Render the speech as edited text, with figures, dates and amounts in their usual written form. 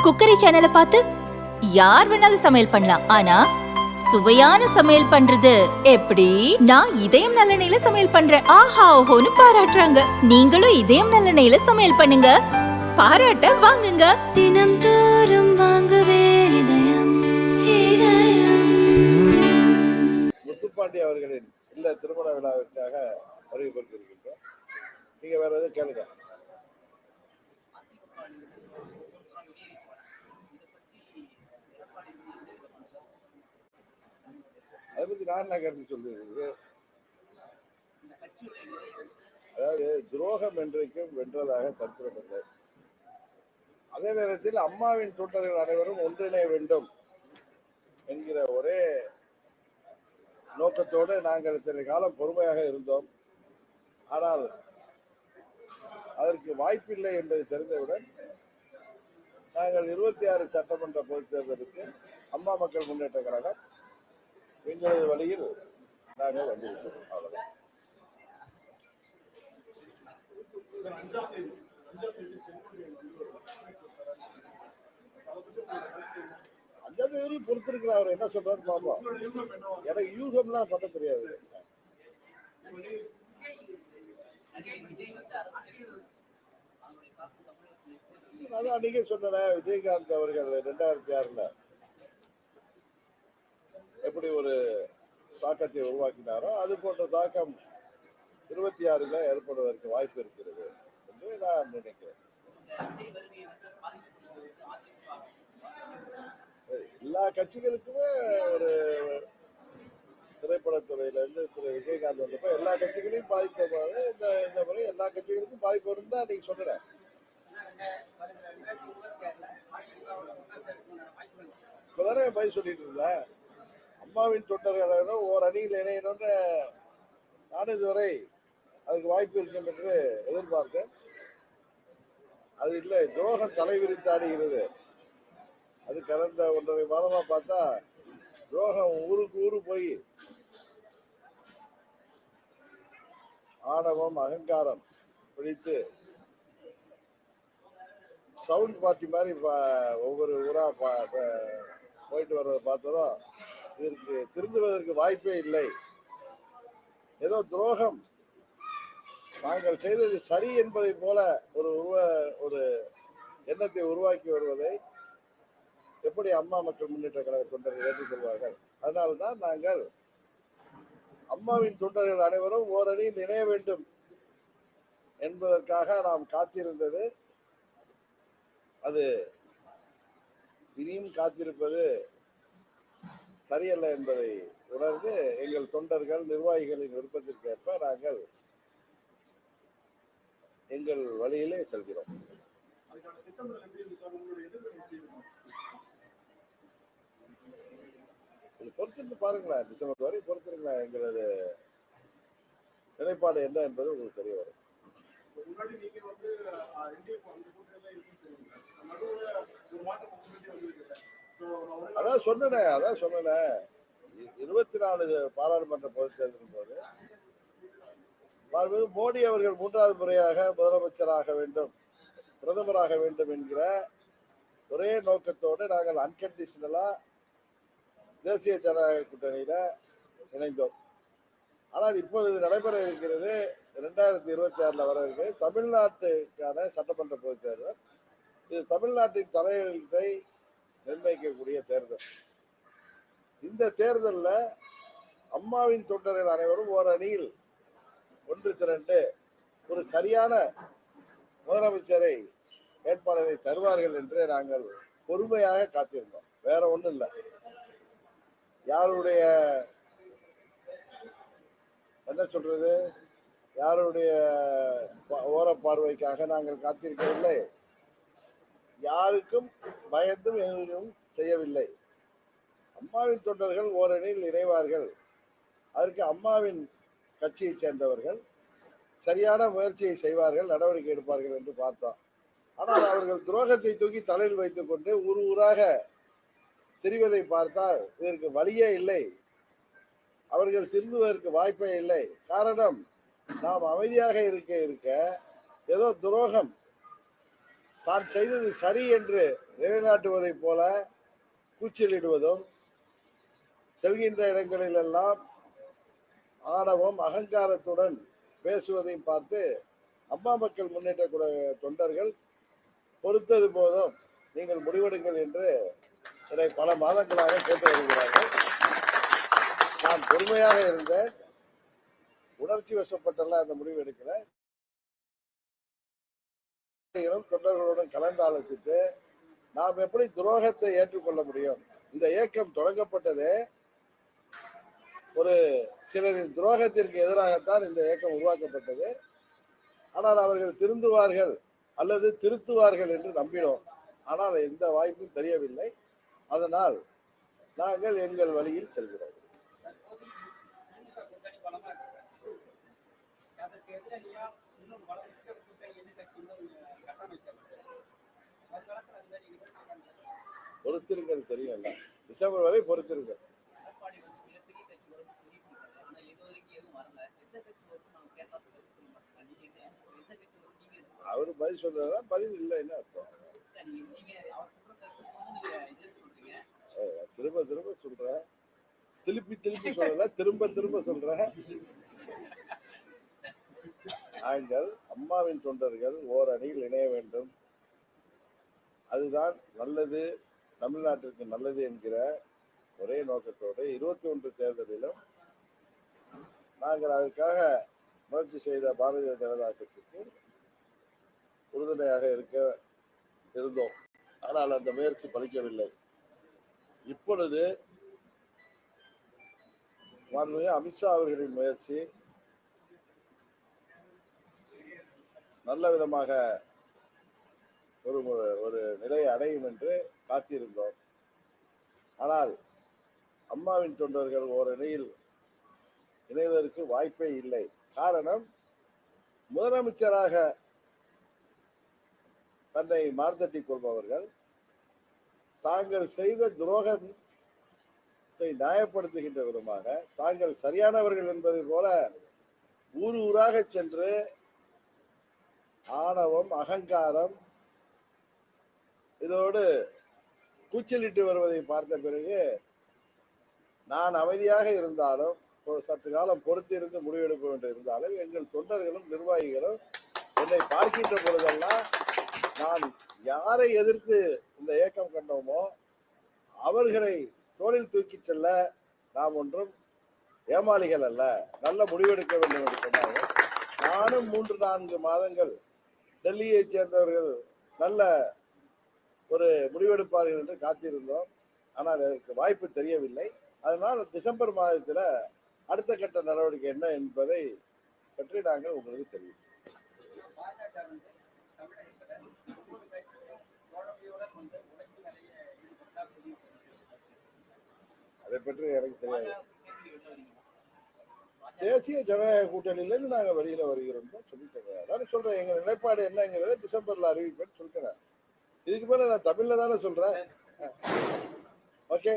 Cookery சேனலை பார்த்து யார் வேணாலும் சமையல் பண்ணலாம். ஆனா சுவையான சமையல் பண்றது எப்படி? நான் இதயம் நல்லெண்ணெயில சமையல் பண்றேன். ஆஹா ஓஹோன்னு பாராட்டுறாங்க. நீங்களும் இதயம் நல்லெண்ணெயில சமையல் பண்ணுங்க, பாராட்ட வாங்குங்க. தினம் தோறும் வாங்குவே இதயம் இதயம். முத்துப்பாண்டி அவர்களின் இல்ல திருமண விழாவிற்காக வருகை கொடுத்திருக்கின்றோம். நீங்க வேற எதுவும் கேளுங்க. அதை பத்தி நான் என்ன கருத்து சொல்லியிருக்கு? அதாவது துரோகம் என்றைக்கும் வென்றதாக சரித்திரம் இல்லை. அதே நேரத்தில் அம்மாவின் தொண்டர்கள் அனைவரும் ஒன்றிணைய வேண்டும் என்கிற ஒரே நோக்கத்தோடு நாங்கள் இத்தனை காலம் பொறுமையாக இருந்தோம். ஆனால் அதற்கு வாய்ப்பில்லை என்பதை தெரிந்தவுடன் நாங்கள் 26 சட்டமன்ற பொதுத் தேர்தலுக்கு அம்மா மக்கள் முன்னேற்ற கழகம் எங்களது வழியில் நாங்கள் வந்திருக்கிறோம். அவ்வளவுதான். அஞ்சாவது தேதி பொறுத்திருக்கிறார். அவர் என்ன சொல்றாரு பாப்போம். எனக்கு யூகம்லாம் பண்ண தெரியாது. அதான் அன்னைக்கே சொன்னேன், விஜயகாந்த் அவர்கள் 2006 எப்படி ஒரு தாக்கத்தை உருவாக்கினாரோ அது போன்ற தாக்கம் 26 ஏற்படுவதற்கு வாய்ப்பு இருக்கிறது என்று நான் நினைக்கிறேன். எல்லா கட்சிகளுக்குமே ஒரு திரைப்படத்துறையில இருந்து திரு விஜயகாந்த் வந்தப்ப எல்லா கட்சிகளையும் பாதித்த போது இந்த முறை எல்லா கட்சிகளுக்கும் பாதிப்பு வரும் தான் நீங்க சொன்னேன். இப்பதானே பதில் சொல்லிட்டு இருந்தேன். அம்மாவின் தொண்டர்கள் ஓர் அணியில் இணையணும்னு நான் இதுவரை அதுக்கு வாய்ப்பு இருக்கும் என்று எதிர்பார்த்தேன். அது இல்லை, துரோகம் தலைவிரித்தாடுகிறது. அது கடந்த 1.5 மாதமா பார்த்தா துரோகம் ஊருக்கு ஊரு போய் ஆணவம் அகங்காரம் பிடித்து சவுண்ட் பார்ட்டி மாதிரி ஒவ்வொரு ஊரா போயிட்டு வர்றதை பார்த்ததும் இதற்கு திருந்துவதற்கு வாய்ப்பே இல்லை. ஏதோ துரோகம் நாங்கள் செய்தது சரி என்பதை போல ஒரு எண்ணத்தை உருவாக்கி வருவதை எப்படி அம்மா மக்கள் முன்னேற்ற கழக தொண்டர்கள் ஏற்றுக்கொள்வார்கள்? அதனால்தான் நாங்கள் அம்மாவின் தொண்டர்கள் அனைவரும் ஓரணியில் இணைய வேண்டும் என்பதற்காக நாம் காத்திருந்தது. அது இனியும் காத்திருப்பது சரியல்ல என்பதை உணர்ந்து எங்கள் தொண்டர்கள் நிர்வாகிகளின் விருப்பத்திற்கு ஏற்ப நாங்கள் எங்கள் வழியிலே செல்கிறோம். பொறுத்திருந்து பாருங்களேன், டிசம்பர் வரை பொறுத்திருங்களேன். எங்களது நிலைப்பாடு என்ன என்பது உங்களுக்கு தெரிய வரும். அதான் சொன்னேன் 24 பாராளுமன்ற பொதுத் தேர்தலின் போது மோடி அவர்கள் 3வது முறையாக முதலமைச்சராக வேண்டும், பிரதமராக வேண்டும் என்கிற ஒரே நோக்கத்தோடு நாங்கள் அன்கண்டிஷனலா தேசிய ஜனநாயக கூட்டணியில இணைந்தோம். ஆனால் இப்பொழுது நடைபெற இருக்கிறது 2026 வர இருக்கிறது தமிழ்நாட்டுக்கான சட்டமன்ற பொதுத் தேர்தல். இது தமிழ்நாட்டின் தலையெழுத்தை நிர்ணயிக்கக்கூடிய தேர்தல். இந்த தேர்தலில் அம்மாவின் தொண்டர்கள் அனைவரும் ஒரு அணியில் ஒன்று திரண்டு ஒரு சரியான முதலமைச்சரை வேட்பாளரை தருவார்கள் என்று நாங்கள் பொறுமையாக காத்திருந்தோம். வேற ஒண்ணும் இல்லை. யாருடைய என்ன சொல்றது, யாருடைய ஓரப்பார்வைக்காக நாங்கள் காத்திருக்கவில்லை. யாருக்கும் பயந்தும் எதுவும் செய்யவில்லை. அம்மாவின் தொண்டர்கள் ஓரணியில் இணைவார்கள், அதற்கு அம்மாவின் கட்சியை சேர்ந்தவர்கள் சரியான முயற்சியை செய்வார்கள், நடவடிக்கை எடுப்பார்கள் என்று பார்த்தோம். ஆனால் அவர்கள் துரோகத்தை தூக்கி தலையில் வைத்துக் கொண்டு ஊர் ஊராக தெரிவதை பார்த்தால் இதற்கு வழியே இல்லை. அவர்கள் திருந்துவதற்கு வாய்ப்பே இல்லை. காரணம், நாம் அமைதியாக இருக்க ஏதோ துரோகம் தான் செய்தது சரி என்று நிலைநாட்டுவதைப் போல கூச்சலிடுவதும், செல்கின்ற இடங்களிலெல்லாம் ஆணவம் அகங்காரத்துடன் பேசுவதையும் பார்த்து அம்மா மக்கள் முன்னேற்ற தொண்டர்கள் பொறுத்தது போதும், நீங்கள் முடிவெடுங்கள் என்று என்னை பல மாதங்களாக கேட்டு வருகிறார்கள். நான் பொறுமையாக இருந்தேன். உணர்ச்சி வசப்பட்டெல்லாம் அந்த முடிவு எடுக்கல. தொண்டர்களுடன் கலந்து ஆலோசித்து நாம் எப்படி துரோகத்தை ஏற்றுக்கொள்ள முடியும்? இந்த இயக்கம் தொடங்கப்பட்டது ஒரு சிலரின் துரோகத்திற்கு எதிராகத்தான் இந்த இயக்கம் உருவாக்கப்பட்டது. ஆனால் அவர்கள் திருந்துவார்கள் அல்லது திருத்துவார்கள் என்று நம்பினோம். ஆனால் எந்த வாய்ப்பும் தெரியவில்லை. அதனால் நாங்கள் எங்கள் வழியில் செல்கிறோம். பொறுத்திருங்கள், தெரியல. டிசம்பர் வரை பொறுத்திருங்கள். அவரு பதில் சொல்றதா? பதில் இல்லைன்னு அர்த்தம். திரும்ப திரும்ப சொல்றேன், திருப்பி திருப்பி சொல்லல, திரும்ப திரும்ப சொல்றேன். நாங்கள் அம்மாவின் தொண்டர்கள் ஓரணியில் இணைய வேண்டும். அதுதான் நல்லது, தமிழ்நாட்டிற்கு நல்லது என்கிற ஒரே நோக்கத்தோடு 21 தேர்தலிலும் நாங்கள் அதற்காக முயற்சி செய்த பாரதிய ஜனதா கட்சிக்கு உறுதுணையாக இருந்தோம். ஆனால் அந்த முயற்சி பலிக்கவில்லை. இப்பொழுது மாண்புமிகு அமித்ஷா அவர்களின் முயற்சி நல்ல விதமாக ஒரு நிலையை அடையும் என்று காத்திருந்தோம். ஆனால் அம்மாவின் தொண்டர்கள் ஓரணியில் இணைவதற்கு வாய்ப்பே இல்லை. காரணம், முதலமைச்சராக தன்னை மார்த்தட்டிக் கொள்பவர்கள் தாங்கள் செய்த துரோகத்தை நியாயப்படுத்துகின்ற விதமாக தாங்கள் சரியானவர்கள் என்பதை போல ஊர் ஊராக சென்று ஆணவம் அகங்காரம் இதோடு கூச்சலிட்டு வருவதை பார்த்த பிறகு நான் அமைதியாக இருந்தாலும் சற்று காலம் பொறுத்திருந்து முடிவெடுப்ப என்று இருந்தாலும் எங்கள் தொண்டர்களும் நிர்வாகிகளும் என்னை பார்க்கின்ற பொழுதெல்லாம் நான் யாரை எதிர்த்து இந்த இயக்கம் கண்டோமோ அவர்களை தோளில் தூக்கி செல்ல நாம் ஒன்றும் ஏமாளிகள் அல்ல, நல்ல முடிவெடுக்க வேண்டும் என்று சொன்னார்கள். நானும் 3-4 மாதங்கள் டெல்லியை சேர்ந்தவர்கள் நல்ல ஒரு முடிவெடுப்பார்கள் என்று காத்திருந்தோம். ஆனால் அதற்கு வாய்ப்பு தெரியவில்லை. அதனால் டிசம்பர் மாதத்தில் அடுத்த கட்ட நடவடிக்கை என்ன என்பதை பற்றி நாங்கள் உங்களுக்கு தெரிவிப்போம். அதை பற்றி எனக்கு தெரியாது. தேசிய ஜனநாயக கூட்டணியிலிருந்து நாங்க வெளியில வருகிறோம் தான் சொல்லிட்டேன். அதான் சொல்றேன், எங்க நிலைப்பாடு என்னங்கிறத டிசம்பர்ல அறிவிப்பேன்னு சொல்லிட்டேன். இதுக்கு மேல நான் தமிழ்ல தானே சொல்றேன். ஓகே.